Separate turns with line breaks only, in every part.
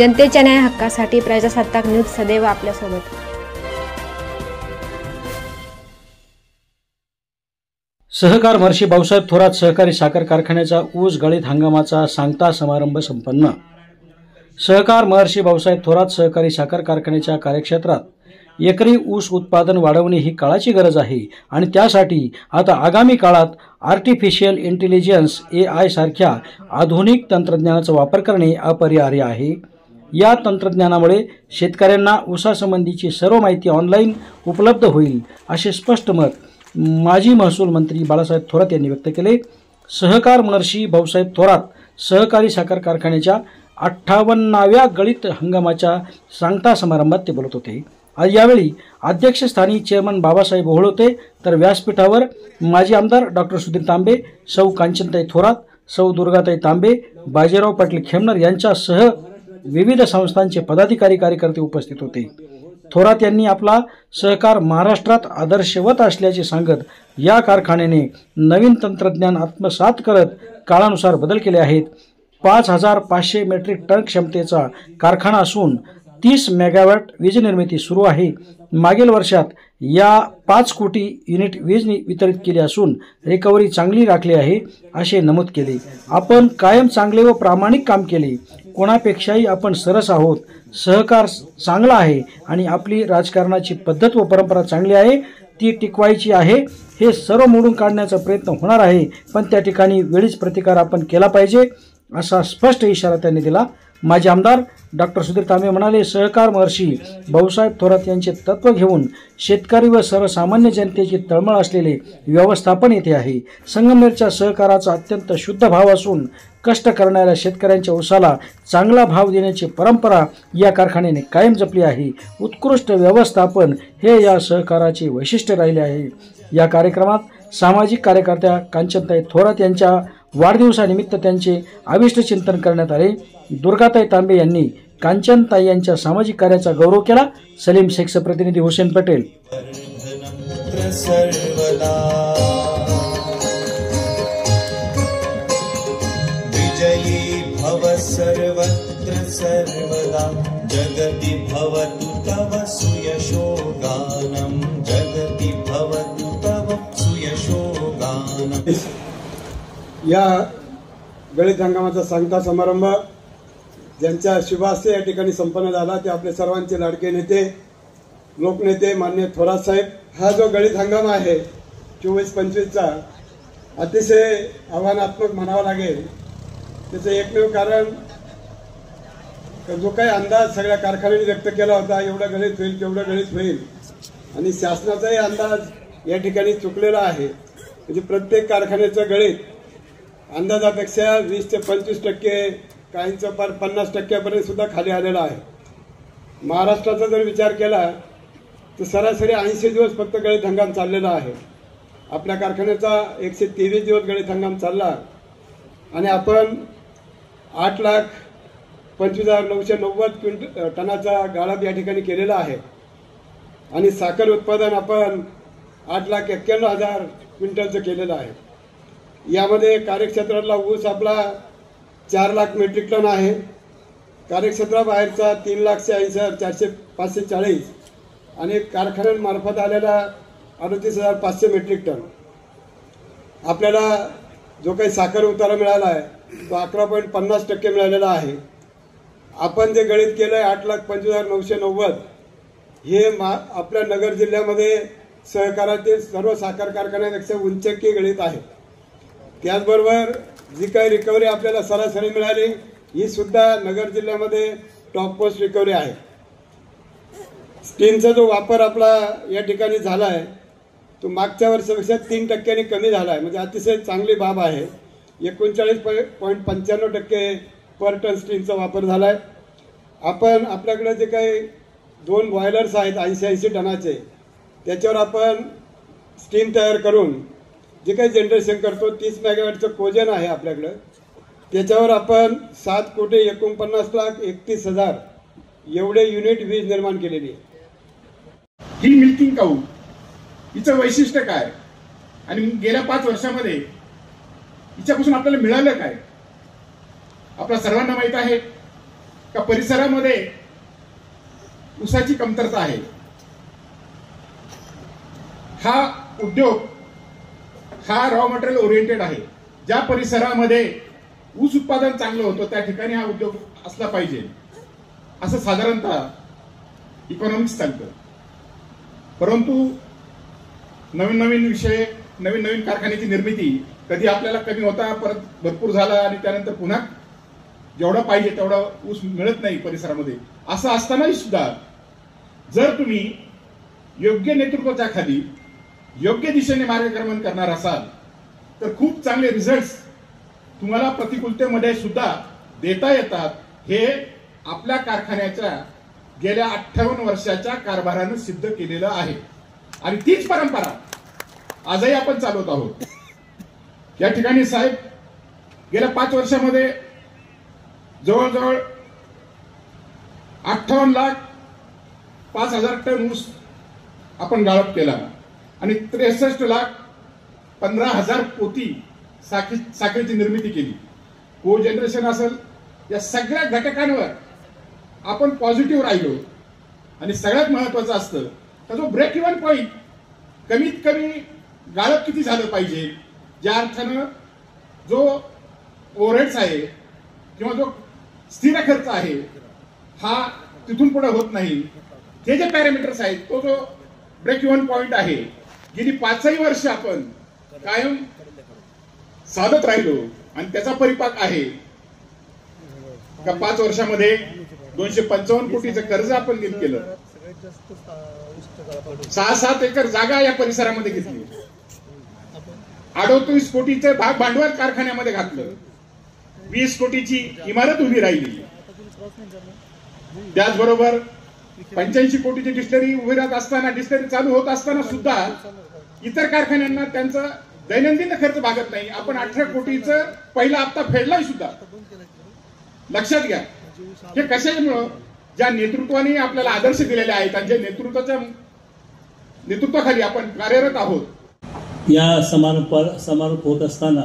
जनतेच्या न्याय हक्कासाठी प्रजासत्ताक न्यूज सदैव आपल्यासोबत।
सहकार महर्षी भाऊसाहेब थोरात सहकारी साखर कारखान्याचा ऊस गळीत हंगामाचा सांगता समारंभ संपन्न। सहकार महर्षी भाऊसाहेब थोरात सहकारी साखर कारखान्याच्या कार्यक्षेत्रात एकरी ऊस उत्पादन वाढवणे ही काळाची गरज आहे आणि त्यासाठी आता आगामी काळात आर्टिफिशियल इंटेलिजन्स AI सारख्या आधुनिक तंत्रज्ञानाचा वापर करणे अपरिहार्य आहे। या तंत्रज्ञानामुळे शेतकऱ्यांना ऊसासंबंधीची सर्व माहिती ऑनलाईन उपलब्ध होईल असे स्पष्ट मत माजी महसूल मंत्री बाळासाहेब थोरात यांनी व्यक्त केले। सहकार महर्षी भाऊसाहेब थोरात सहकारी साखर कारखान्याच्या 58व्या गळीत हंगामाच्या सांगता समारंभात ते बोलत होते। आज यावेळी अध्यक्षस्थानी चेअरमन बाबासाहेब ओहोळ होते, तर व्यासपीठावर माजी आमदार डॉक्टर सुधीर तांबे, सौ कांचनताई थोरात, सौ दुर्गाताई तांबे, बाजीराव पाटील खेमनर यांच्यासह विविध संस्थांचे पदाधिकारी कार्यकर्ते उपस्थित होते। थोरात यांनी आपला सहकार महाराष्ट्रात आदर्शवत असल्याचे सांगत या कारखान्याने नवीन तंत्रज्ञान आत्मसात करत काळानुसार बदल केले आहेत। 5500 मेट्रिक टन क्षमतेचा कारखाना असून 30 मेगावॅट वीज निर्मिती सुरू आहे। मागील वर्षात या 5 कोटी युनिट वीज वितरित केली असून रिकव्हरी चांगली राखली आहे असे नमूद केले। आपण कायम चांगले व प्रामाणिक काम केले, कोणापेक्षाही आपण सरस आहोत। सहकार चांगला आहे आणि आपली राजकारणाची पद्धत व परंपरा चांगली आहे, ती टिकवायची आहे। हे सर्व मोडून काढण्याचा प्रयत्न होणार आहे, पण त्या ठिकाणी वेळीच प्रतिकार आपण केला पाहिजे असा स्पष्ट इशारा त्यांनी दिला। माजी आमदार डॉक्टर सुधीर तांबे म्हणाले, सहकार महर्षी भाऊसाहेब थोरात यांचे तत्व घेऊन शेतकरी व सर्वसामान्य जनतेची तळमळ असलेले व्यवस्थापन येथे आहे। संगमनेरच्या सहकाराचा अत्यंत शुद्ध भाव असून कष्ट करणाऱ्या शेतकऱ्यांच्या ऊसाला चांगला भाव देण्याची परंपरा या कारखान्याने कायम जपली आहे। उत्कृष्ट व्यवस्थापन हे या सहकाराचे वैशिष्ट्य राहिले आहे। या कार्यक्रमात सामाजिक कार्यकर्त्या कांचनताई थोरात यांच्या वाढदिवसानिमित्त त्यांचे अभिष्ट चिंतन करण्यात आले। दुर्गाताई तांबे यांनी कांचनताई यांच्या सामाजिक कार्याचा गौरव केला। सलीम शेखचा प्रतिनिधी हुसेन पटेल।
विजयी भव सर्वत्र सर्वदा जगति भवतु तव सुयशोगानम जगति भवतु तव सुयशोगानम।
या गळीत हंगामाचा सांगता समारंभ ज्यांच्या शुभास्ते या ठिकाणी संपन्न झाला ते आपले सर्वांचे लाडके नेते लोकनेते माननीय थोरात साहेब। हा जो गळीत हंगाम आहे 24-25चा अतिशय आव्हानात्मक म्हणावा लागेल। त्याचं एकमेव कारण जो काही अंदाज सगळ्या कारखान्यांनी व्यक्त केला होता, एवढं गळीत होईल तेवढं गळीत होईल, आणि शासनाचाही अंदाज या ठिकाणी चुकलेला आहे। म्हणजे प्रत्येक कारखान्याचं गळीत अंदाजापेक्षा 20 ते 25%, काहींचं पर 50% सुद्धा खाली आलेला आहे। महाराष्ट्राचा जर विचार केला तर सरासरी 80 दिवस फक्त गळीत हंगाम चाललेला आहे। आपल्या कारखान्याचा 123 दिवस गळीत हंगाम चालला आणि आपण 8,25,990 टनाचा गाळप या ठिकाणी केलेला आहे आणि साखर उत्पादन आपण 8,91,000 क्विंटलचं केलेलं आहे। यामध्ये कार्यक्षेत्रातला ऊस आपला 4 लाख मेट्रिक टन आहे, कार्यक्षेत्राबाहेरचा 3,80,440 आणि कारखान्यांमार्फत आलेला 38,500 मेट्रिक टन। आपल्याला जो काही साखर उतारा मिळाला आहे तो 11.50% मिळालेला आहे। आपण जे गळीत केलं आहे 8,25,990 हे आपल्या नगर जिल्ह्यामध्ये सहकारातील सर्व साखर कारखान्यापेक्षा उंचकी गळीत आहे। त्याचबरोबर जी काही रिकव्हरी आपल्याला सरासरी मिळाली ही सुद्धा नगर जिल्ह्यामध्ये टॉप पोस्ट रिकव्हरी आहे। स्टीमचा जो वापर आपला या ठिकाणी झाला आहे तो मागच्या वर्षापेक्षा 3% कमी झाला आहे, म्हणजे अतिशय चांगली बाब आहे। 39.95% पर टन स्टीमचा वापर झाला आहे। आपण आपल्याकडे जे काही 2 बॉयलर्स आहेत 80 टनाचे, त्याच्यावर आपण स्टीम तयार करून जे काही जनरेशन करतो 30 मेगावॅटचं कोजन आहे आपल्याकडे, त्याच्यावर आपण 7,49,31,000 एवढे युनिट वीज निर्माण केलेली आहे।
ही मिल्किंग काऊ हिचं वैशिष्ट्य काय आणि गेल्या 5 वर्षामध्ये हिच्यापासून आपल्याला मिळालं काय? आपल्या सर्वांना माहित आहे का परिसरामध्ये ऊसाची कमतरता आहे. हा उद्योग हा रॉ मटेरियल ओरिएंटेड आहे. ज्या परिसरामध्ये ऊस उत्पादन चांगलं होतं त्या ठिकाणी हा उद्योग असला पाहिजे असं साधारणतः इकॉनॉमिक्स सांगतं. परंतु नवीन नवीन विषय, नवीन नवीन कारखान्याची निर्मिती कधी आपल्याला कमी होता, परत भरपूर झाला आणि त्यानंतर पुन्हा जेवढा पाहिजे तेवढा ऊस मिळत नाही परिसरामध्ये. असं असतानाही सुद्धा जर तुम्ही योग्य नेतृत्वाच्या खाली योग्य दिशेने मार्गक्रमण करणार असाल तर खूप चांगले रिझल्ट्स तुम्हाला प्रतिकूलतेमध्ये सुद्धा देता येतात. हे आपल्या कारखान्याच्या गेल्या 58 वर्षाच्या कारभारानं सिद्ध केलेलं आहे आणि तीच परंपरा आजही आपण चालवत आहोत. या ठिकाणी साहेब गेल्या 5 वर्षामध्ये जवळजवळ 58,05,000 टन ऊस आपण गाळप केला आणि 63,15,000 पोती साखरेची निर्मिती केली. को जनरेशन असेल, या सगळ्या घटकांवर आपण पॉझिटिव्ह राहिलो. आणि सगळ्यात महत्वाचं असतं तर जो ब्रेक इव्हन पॉईंट, कमीत कमी गाळप किती झालं पाहिजे, ज्या अर्थानं जो ओव्हरहेड्स आहे किंवा जो स्थिर खर्च आहे हा तिथून पुढे होत नाही, हे जे पॅरामीटर्स आहेत तो जो ब्रेक इव्हन पॉईंट आहे गेली 5 वर्ष आपण कायम साधत राहिलो आणि त्याचा परिपाक आहे का 5 वर्षामध्ये 255 कोटीचं कर्ज आपण नील केलं. 6-7 एकर जागा या परिसरामध्ये घेतली. 38 कोटीचं भाग भांडवल कारखान्यामध्ये घातलं. 20 कोटीची इमारत उभी राहिली. त्याचबरोबर 85 कोटीची डिस्टलरी उभी राहत असताना, डिस्टलरी चालू होत असताना सुद्धा इतर कारखान्यांना त्यांचा दैनंदिन खर्च भागत नाही. आपण 18 कोटीचं पहिला हप्ता फेडलाय सुद्धा. लक्षात घ्या हे कशामुळं, ज्या नेतृत्वाने आपल्याला आदर्श दिलेले आहेत आणि ज्या नेतृत्वाखाली आपण कार्यरत आहोत.
या समारोप होत असताना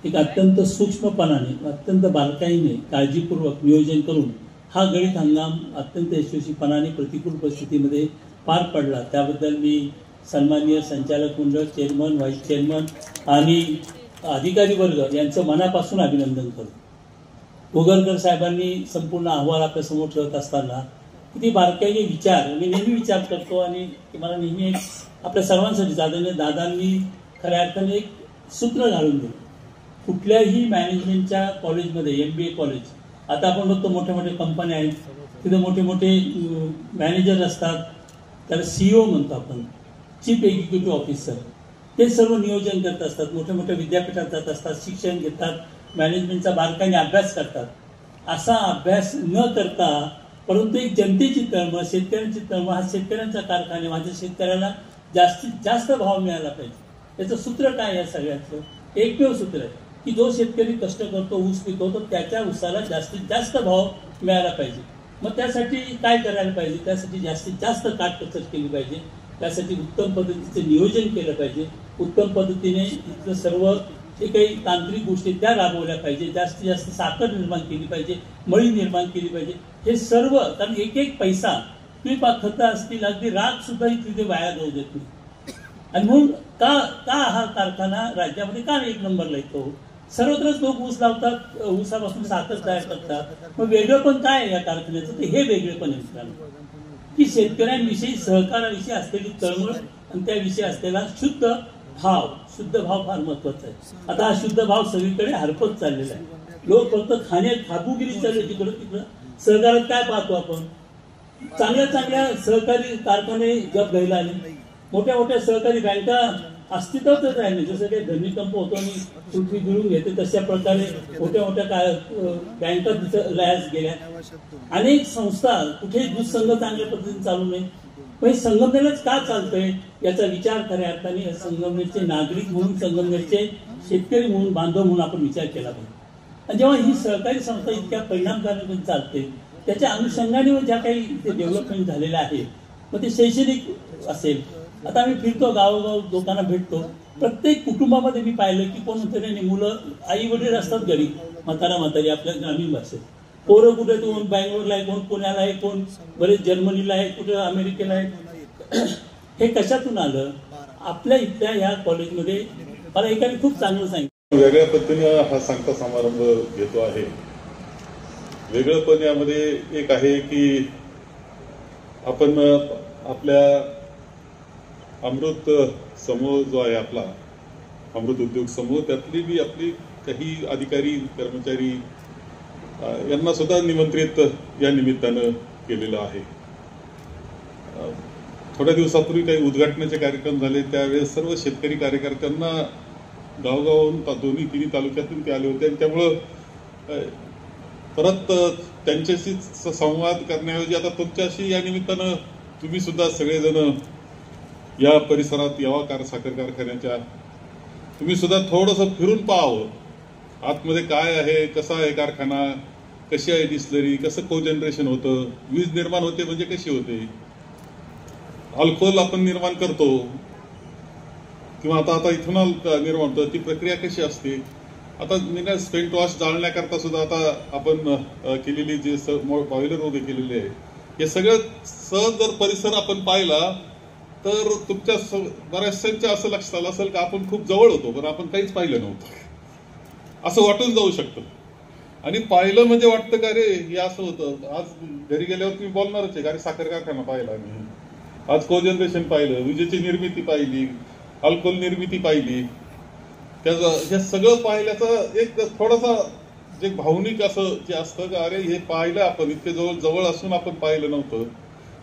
एक अत्यंत सूक्ष्मपणाने, अत्यंत बारकाईने, काळजीपूर्वक नियोजन करून हा गळीत हंगाम अत्यंत यशस्वीपणाने प्रतिकूल परिस्थितीमध्ये पार पडला. त्याबद्दल मी सन्माननीय संचालक मंडळ, चेअरमन, व्हाईस चेअरमन आणि अधिकारी वर्ग यांचं मनापासून अभिनंदन करतो. कोगरकर साहेबांनी संपूर्ण अहवाल आपल्यासमोर ठेवत असताना किती बारकाईने विचार, मी नेहमी विचार करतो आणि मला नेहमी एक आपल्या सर्वांसाठी आदरणीय दादांनी खऱ्या अर्थाने एक सूत्र घालून दिलं. कुठल्याही मॅनेजमेंटच्या कॉलेजमध्ये, MBA कॉलेज, आता आपण बघतो मोठ्या मोठ्या कंपन्या आहेत, तिथे मोठे मोठे मॅनेजर असतात, त्याला CEO म्हणतो आपण, चीफ एक्झिक्युटिव्ह ऑफिसर. ते सर्व नियोजन करत असतात, मोठ्या मोठ्या विद्यापीठात जात असतात, शिक्षण घेतात, मॅनेजमेंटचा बारकाईने अभ्यास करतात. असा अभ्यास न करता परंतु एक जनतेची तळमळ, शेतकऱ्यांची तळमळ, हा शेतकऱ्यांचा कारखाना, माझ्या शेतकऱ्याला जास्तीत जास्त भाव मिळाला पाहिजे. याचं सूत्र काय या सगळ्याचं? एकमेव सूत्र आहे की जो शेतकरी कष्ट करतो, ऊस पिकवतो, त्याच्या ऊसाला जास्तीत जास्त भाव मिळाला पाहिजे. मग त्यासाठी काय करायला पाहिजे? त्यासाठी जास्तीत जास्त काटकसर केली पाहिजे. त्यासाठी उत्तम पद्धतीचं नियोजन केलं पाहिजे. उत्तम पद्धतीने इथलं सर्व जे काही तांत्रिक गोष्टी त्या राबवल्या पाहिजे. जास्तीत जास्त साखर निर्माण केली पाहिजे, मळी निर्माण केली पाहिजे. हे सर्व, कारण एक एक पैसा, तुम्ही खतं असतील, अगदी राग सुद्धा इथे वाया जाऊ देत नाही. आणि म्हणून का हा कारखाना राज्यामध्ये का 1 नंबरला येतो? सर्वत्रच लोक ऊस लावतात, ऊसापासून साखर तयार करतात. मग वेगळं पण काय आहे या कारखान्याचं? तर हे वेगळे पण आहे की शेतकऱ्यांविषयी, सहकाराविषयी असलेली तळमळ आणि त्याविषयी असलेला शुद्ध भाव फार महत्वाचा आहे. आता हा शुद्ध भाव सगळीकडे हरपत चाललेला आहे. लोक फक्त खाबुगिरी चालले जिकडं तिकडं. सहकारात काय पाहतो आपण? चांगल्या सहकारी कारखाने जप घ्यायला आले, मोठ्या मोठ्या सहकारी बँका अस्तित्वातच राहिले. जसं काही धरणीकंप होतो आणि पृथ्वी गिळून घेते तशा प्रकारे मोठ्या मोठ्या बँका तिथं लयास गेल्या. अनेक संस्था, कुठेही दूध संघ चांगल्या पद्धतीने चालू नाही. पण संगमनेरच का चालतंय याचा विचार खऱ्या अर्थाने संगमनेरचे नागरिक म्हणून, संगमनेरचे शेतकरी म्हणून, बांधव म्हणून आपण विचार केला पाहिजे. आणि जेव्हा ही सहकारी संस्था इतक्या परिणामकारक चालते, त्याच्या अनुषंगाने ज्या काही डेव्हलपमेंट झालेल्या आहे, मग ते शैक्षणिक असेल. आता आम्ही फिरतो, गावोगाव लोकांना भेटतो, प्रत्येक कुटुंबामध्ये मी पाहिलं की कोणतरी मुलं, आई वडील असतात घरी, म्हातारी आपल्या ग्रामीण भाषेत, पोरं कुठे कोण बँगलोरला आहे, कोण पुण्याला आहे, कोण बरेच जर्मनीला आहे, कुठे अमेरिकेला आहे. हे कशातून आलं? आपल्या इथल्या या कॉलेजमध्ये मला एकाने खूप चांगलं सांगितलं.
वेगळ्या पद्धतीने हा सांगता समारंभ घेतो आहे. वेगळंपण यामध्ये एक आहे की आपण आपल्या अमृत समूह जो आहे, आपला अमृत उद्योग समूह, त्यातली बी आपली काही अधिकारी कर्मचारी यांना सुद्धा निमंत्रित या निमित्तानं केलेलं आहे. थोड्या दिवसापूर्वी काही उद्घाटनाचे कार्यक्रम झाले, त्यावेळेस सर्व शेतकरी कार्यकर्त्यांना गावगावून दोन्ही तिन्ही तालुक्यातून ते आले होते आणि त्यामुळं परत त्यांच्याशी संवाद करण्याऐवजी आता तुमच्याशी या निमित्तानं तुम्ही सुद्धा सगळेजण या परिसरात यावा साखर कारखान्याच्या, तुम्ही सुद्धा थोडंसं फिरून पाहावं. आतमध्ये काय आहे, कसा आहे कारखाना, कशी आहे डिस्लरी, कसं को जनरेशन होतं, वीज निर्माण होते म्हणजे कशी होते, अल्कोहोल आपण निर्माण करतो किंवा आता इथेनॉल निर्माण होतं, ती प्रक्रिया कशी असते. आता स्पेंट वॉश जाळण्याकरता सुद्धा आता आपण केलेली जे बॉयलर उभे केलेले आहे, हे सगळं सहज जर परिसर आपण पाहिला तर तुमच्या बऱ्याचशांच्या असं लक्षात आलं असेल का आपण खूप जवळ होतो पण आपण काहीच पाहिलं नव्हतं असं वाटून जाऊ शकतं. आणि पाहिलं म्हणजे वाटतं का रे हे असं होतं. आज घरी गेल्यावर तुम्ही बोलणारच आहे का रे साखर कारखाना पाहिला मी, आज को जनरेशन पाहिलं, विजेची निर्मिती पाहिली, अल्कोहोल निर्मिती पाहिली. त्याचं हे सगळं पाहिल्याचं एक थोडासा जे भावनिक असं जे असतं का अरे हे पाहिलं आपण, इतके जवळ असून आपण पाहिलं नव्हतं.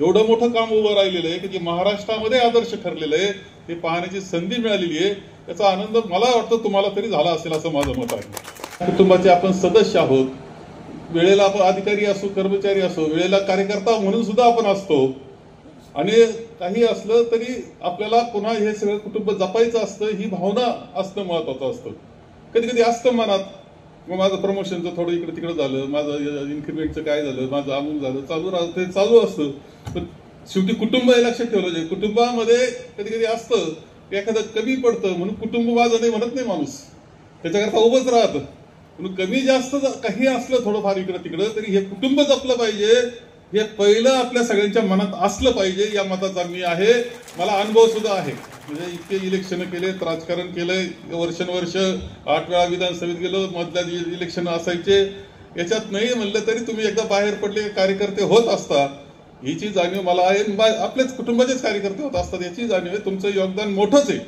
एवढं मोठं काम उभं राहिलेलं आहे की जे महाराष्ट्रामध्ये आदर्श ठरलेलं आहे, ते पाहण्याची संधी मिळालेली आहे. याचा आनंद मला वाटतं तुम्हाला तरी झाला असेल असं माझं मत आहे. कुटुंबाचे आपण सदस्य आहोत, वेळेला आपण अधिकारी असो, कर्मचारी असो, वेळेला कार्यकर्ता म्हणून सुद्धा आपण असतो. आणि काही असलं तरी आपल्याला पुन्हा हे सगळं कुटुंब जपायचं असतं, ही भावना असणं महत्वाचं असतं. कधी कधी असतं मनात, मग माझं प्रमोशनचं थोडं इकडे तिकडे झालं, माझं इन्क्रिमेंटचं काय झालं, माझं अमूल झालं, चालू राहतं, ते चालू असतं. पण शेवटी कुटुंब हे लक्षात ठेवलं पाहिजे. कुटुंबामध्ये कधी कधी असतं एखादं कमी पडतं म्हणून कुटुंब माझं नाही म्हणत नाही माणूस, त्याच्याकरता उभंच राहतं. म्हणून कमी जास्त काही असलं थोडंफार इकडं तिकडं तरी हे कुटुंब जपलं पाहिजे, हे पहिलं आपल्या सगळ्यांच्या मनात असलं पाहिजे. या मताचा मी आहे. मला अनुभव सुद्धा आहे. म्हणजे इतके इलेक्शन केलेत, राजकारण केलंय, वर्षानुवर्ष 8 वेळा विधानसभेत गेलो, मधल्या इलेक्शन असायचे, याच्यात नाही म्हणलं तरी तुम्ही एकदा बाहेर पडले कार्यकर्ते होत असता, याची जाणीव मला आहे. आपल्याच कुटुंबाचेच कार्यकर्ते होत असतात याची जाणीव आहे. तुमचं योगदान मोठंच आहे,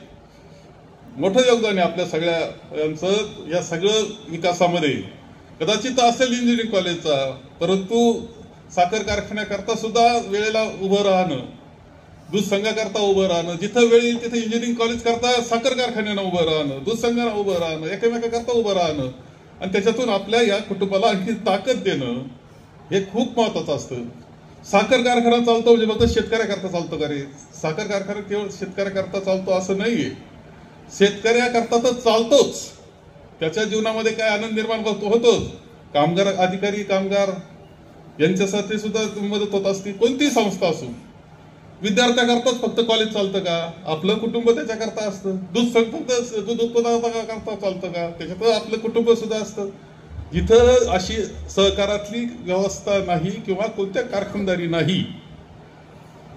मोठं योगदान आहे आपल्या सगळ्यांचं या सगळं विकासामध्ये. कदाचित असेल इंजिनिअरिंग कॉलेजचा, परंतु साखर कारखान्याकरता सुद्धा वेळेला उभं राहणं, दूध संघाकरता उभं राहणं, जिथं वेळ येईल तिथे इंजिनिअरिंग कॉलेज करता साखर कारखान्यानं उभं राहणं, दूध संघानं उभं राहणं, एकमेकाकरता उभं राहणं आणि त्याच्यातून आपल्या या कुटुंबाला आणखी ताकद देणं हे खूप महत्वाचं असतं. साखर कारखाना चालतो म्हणजे फक्त शेतकऱ्याकरता चालतो का रे? साखर कारखाना केवळ शेतकऱ्याकरता चालतो असं नाहीये. शेतकऱ्याकरता तर चालतोच, त्याच्या जीवनामध्ये काय आनंद निर्माण होतोच. कामगार, अधिकारी, कामगार यांच्यासाठी सुद्धा मदत होत असते. कोणतीही संस्था असो. विद्यार्थ्याकरताच फक्त कॉलेज चालतं का? आपलं कुटुंब त्याच्याकरता असतं. दूध उत्पादनाकरता चालतं का? त्याच्यात आपलं कुटुंब सुद्धा असतं. जिथं अशी सहकारातली व्यवस्था नाही किंवा कोणत्या कारखानदारी नाही,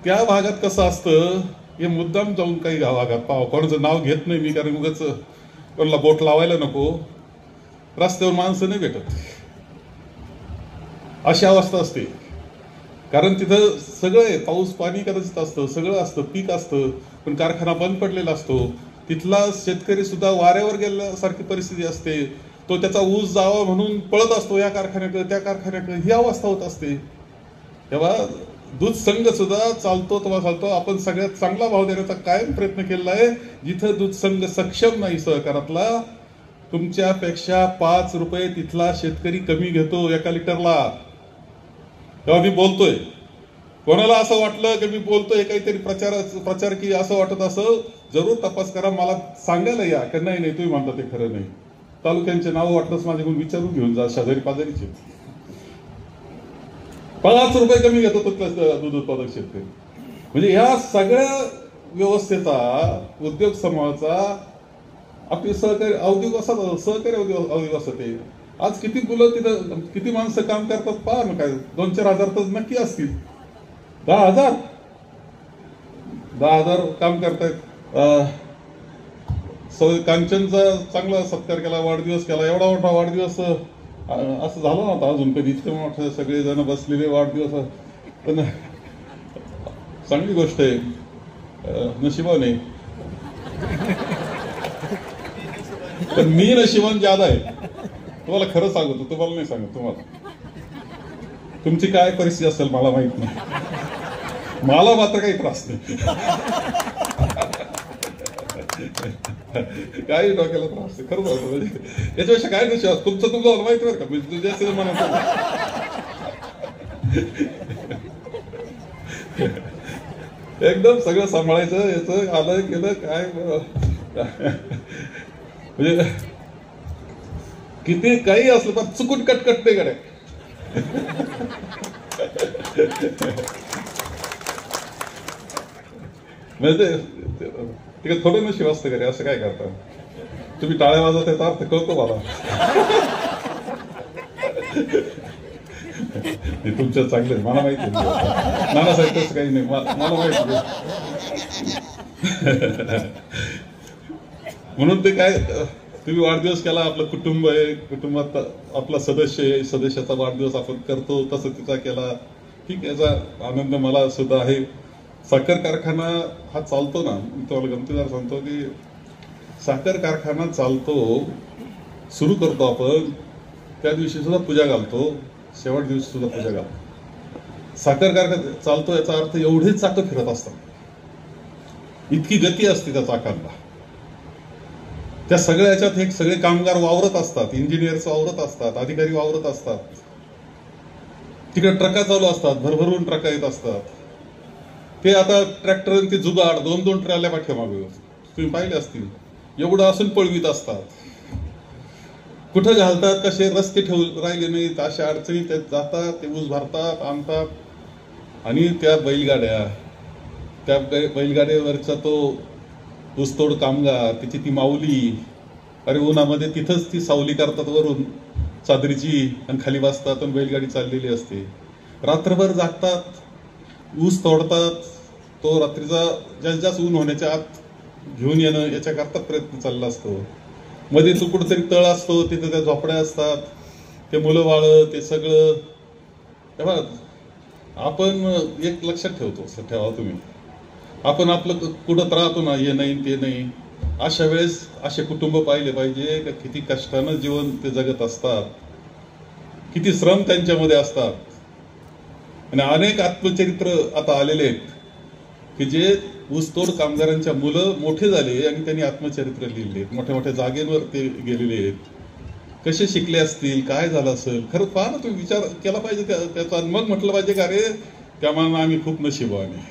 त्या भागात कसं असतं हे मुद्दाम जाऊन काही भागात पाहावं. कोणाचं नाव घेत नाही मी, कारण उगाच कोणाला बोट लावायला नको. रस्त्यावर माणसं नाही भेटत, अशी अवस्था असते. कारण तिथं सगळं आहे, पाऊस पाणी कदाचित असतं, सगळं असतं, पीक असतं, पण कारखाना बंद पडलेला असतो. तिथला शेतकरी सुद्धा वाऱ्यावर गेल्यासारखी परिस्थिती असते. तो त्याचा ऊस जावा म्हणून पळत असतो या कारखान्याकडे त्या कारखान्याकडे, ही अवस्था होत असते. तेव्हा दूध संघ सुद्धा चालतो तेव्हा चालतो. आपण सगळ्यात चांगला भाव देण्याचा कायम प्रयत्न केलेला आहे. जिथं दूध संघ सक्षम नाही सहकारातला, तुमच्यापेक्षा 5 रुपये तिथला शेतकरी कमी घेतो एका लिटरला. तेव्हा मी बोलतोय, कोणाला असं वाटलं की मी बोलतोय काहीतरी प्रचार की असं वाटत असं, जरूर तपास करा, मला सांगायला या की नाही तुम्ही म्हणता ते खरं नाही. तालुक्यांचे नाव वाटलंच माझ्याकडून विचारून घेऊन जा, शेजारी पाजारीचे. 5 रुपये कमी घेतो तो दूध उत्पादक शेतकरी. म्हणजे ह्या सगळ्या व्यवस्थेचा, उद्योग समूहाचा, आपली सहकारी औद्योगिक सहकारी औद्योगिक वसत आहे. आज किती मुलं तिथं, किती माणसं काम करतात पहा ना, काय 2-4 हजार तर नक्की असतील. 10,000 काम करतायत. कांचनचा चांगला सत्कार केला, वाढदिवस केला. एवढा मोठा वाढदिवस असं झालं नव्हतं अजून कधी, इतके मोठे सगळेजण बसलेले वाढदिवस. पण चांगली गोष्ट आहे, नशिबाने. पण मी नशिबान ज्यादा आहे, तुम्हाला खरं सांगतो, तुम्हाला नाही सांगत. तुम्हाला तुमची काय परिस्थिती असेल मला माहित नाही, मला मात्र काही त्रास नाही. काही डोक्याला त्रास नाही, खरं सांगतो. म्हणजे याच्यापेक्षा काय नशिबात तुमचं तुम्हाला माहिती बरं का, म्हणजे जास्त म्हणत एकदम सगळं सांभाळायचं. याचं आलं केलं काय म्हणजे किती काही असलं पण चुकून कटकट नाही कडे. म्हणजे ते थोडं नशीब असतं का रे, असं काय करता तुम्ही? टाळ्या वाजवत त्याचा अर्थ कळतो मला. तुमच्या चांगले मला माहिती, नानासाहेब तसं काही नाही, मला माहिती. म्हणून ते काय, तुम्ही वाढदिवस केला, आपलं कुटुंब आहे, कुटुंबात आपला सदस्य आहे, सदस्याचा वाढदिवस आपण करतो, तसं तिचा केला, ठीक. याचा आनंद मला सुद्धा आहे. साखर कारखाना हा चालतो ना, मी तुम्हाला गमतीदार सांगतो की साखर कारखाना चालतो, सुरू करतो आपण, त्या दिवशी सुद्धा पूजा घालतो, शेवट दिवशी सुद्धा पूजा घालतो. साखर कारखाना चालतो याचा अर्थ एवढेच चाकं फिरत असतात, इतकी गती असते त्या चाकांना. त्या सगळ्या याच्यात हे सगळे कामगार वावरत असतात, इंजिनियर्स वावरत असतात, अधिकारी वावरत असतात, तिकडे ट्रका चालू असतात, भरभरून ट्रका येत असतात. ते आता ट्रॅक्टर ते जुगाड 2-2 ट्रॅल्या पाठीमागे तुम्ही पाहिले असतील, एवढं असून पळवीत असतात. कुठं घालतात, कसे रस्ते राहिले नाहीत, अशा अडचणी त्यात जातात, ते ऊस भरतात, आणतात. आणि त्या बैलगाड्यावरचा तो ऊसतोड कामगार, तिची ती माऊली, अरे उन्हामध्ये तिथंच ती सावली करतात वरून चादरीची, आणि खाली बसतात आणि बैलगाडी चाललेली असते. रात्रभर जागतात, ऊस तोडतात. तो रात्रीचा जास्त ऊन होण्याच्या आत घेऊन येणं याच्याकरता प्रयत्न चालला असतो. मध्ये तो कुठेतरी तळ असतो, तिथे त्या झोपड्या असतात, ते मुलं बाळ, ते सगळं. तेव्हा आपण एक लक्षात ठेवा तुम्ही, आपण आपलं कुठं राहतो ना, हे नाही ते नाही. अशा वेळेस असे कुटुंब पाहिले पाहिजे का किती कष्टानं जीवन ते जगत असतात, किती श्रम त्यांच्यामध्ये असतात. आणि अनेक आत्मचरित्र आता आलेले आहेत की जे ऊसतोड कामगारांच्या मुलं मोठे झाले आणि त्यांनी आत्मचरित्र लिहिले आहेत, मोठ्या मोठ्या जागेवर ते गेलेले आहेत. कसे शिकले असतील, काय झालं असेल, खरं पहा ना तुम्ही, विचार केला पाहिजे त्याचा. मग म्हटलं पाहिजे का अरे त्या मानानं आम्ही खूप नशिबाने,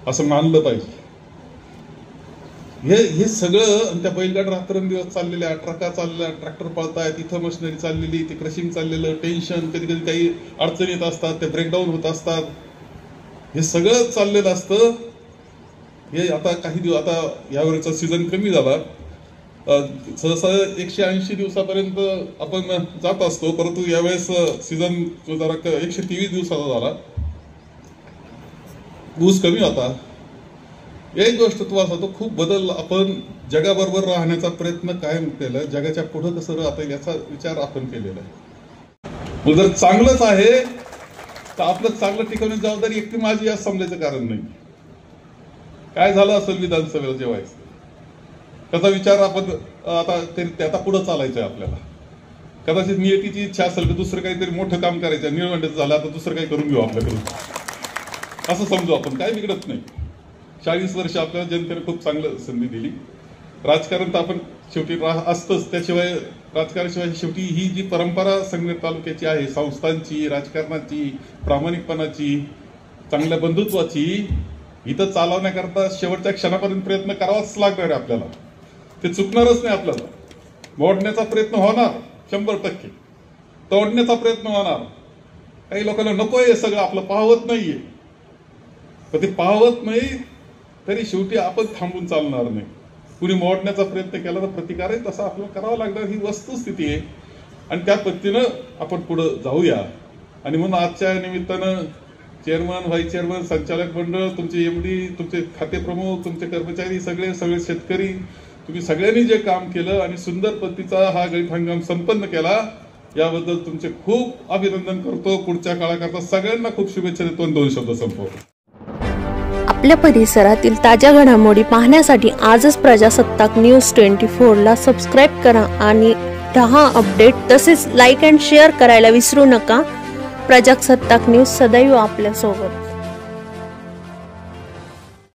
असं मानलं पाहिजे. हे सगळं. त्या बैलगाड रात्रंदिवस चाललेल्या, ट्रका चाललेल्या, ट्रॅक्टर पळतायत, इथं मशिनरी चाललेली, ते क्रशिंग चाललेलं, टेन्शन, कधी कधी काही अडचणी येत असतात, ते ब्रेकडाऊन होत असतात. हे सगळं चाललेलं असतं. हे आता काही दिवस, आता यावेळेचा सीझन कमी झाला, सहसा 180 दिवसापर्यंत आपण जात असतो, परंतु यावेळेस सीझन जरा 123 दिवसाचा झाला. ऊस कमी होता. एक गोष्ट तुम्हाला सांगतो, खूप बदल आपण जगाबरोबर राहण्याचा प्रयत्न कायम केला, जगाच्या पुढे कसं राहता येईल याचा विचार आपण केलेला आहे. जर चांगलंच आहे तर आपलं चांगलं टिकवण्याची जबाबदारी एकटी माझी असं समजायचं कारण नाही. काय झालं असेल विधानसभेला जेव्हा त्याचा विचार आपण आता पुढे चालायचं आहे आपल्याला. कदाचित नियतीची इच्छा असेल तर दुसरं काहीतरी मोठं काम करायचं, निळवंड्याचं झालं आता दुसरं काही करून घेऊ आपल्याकडून, असं समजू आपण. काय बिघडत नाही. 40 वर्ष आपल्याला जनतेने खूप चांगलं संधी दिली. राजकारण तर आपण शेवटी असतंच, त्याशिवाय राजकारणाशिवाय शेवटी ही जी परंपरा संगमेर तालुक्याची आहे, संस्थांची, राजकारणाची, प्रामाणिकपणाची, चांगल्या बंधुत्वाची, इथं चालवण्याकरता शेवटच्या क्षणापर्यंत प्रयत्न करावाच लागणार आहे आपल्याला. ते चुकणारच नाही. आपल्याला मोडण्याचा प्रयत्न होणार 100%, तोडण्याचा प्रयत्न होणार. काही लोकांना नको आहे सगळं, आपलं पाहवत नाहीये, पण ते पाहवत नाही तरी शेवटी आपण थांबून चालणार नाही. कुणी मोडण्याचा प्रयत्न केला तर प्रतिकारही तसा आपल्याला करावा लागणार, ही वस्तुस्थिती आहे. आणि त्या पद्धतीनं आपण पुढे जाऊया. आणि म्हणून आजच्या निमित्तानं चेअरमन, व्हाईस चेअरमन, संचालक मंडळ, तुमचे एमडी, तुमचे खाते प्रमुख, तुमचे कर्मचारी, सगळे शेतकरी, तुम्ही सगळ्यांनी जे काम केलं आणि सुंदर पद्धतीचा हा गळीत हंगाम संपन्न केला, याबद्दल तुमचे खूप अभिनंदन करतो. पुढच्या काळाकरता सगळ्यांना खूप शुभेच्छा देतो आणि 2 शब्द संपवतो.
आपल्या परिसरातील ताज्या घडामोडी पाहण्यासाठी आजच प्रजासत्ताक न्यूज 24 ला सबस्क्राईब करा आणि रहा अपडेट. तसेच लाईक अँड शेअर करायला विसरू नका. प्रजासत्ताक न्यूज सदैव आपल्या सोबत.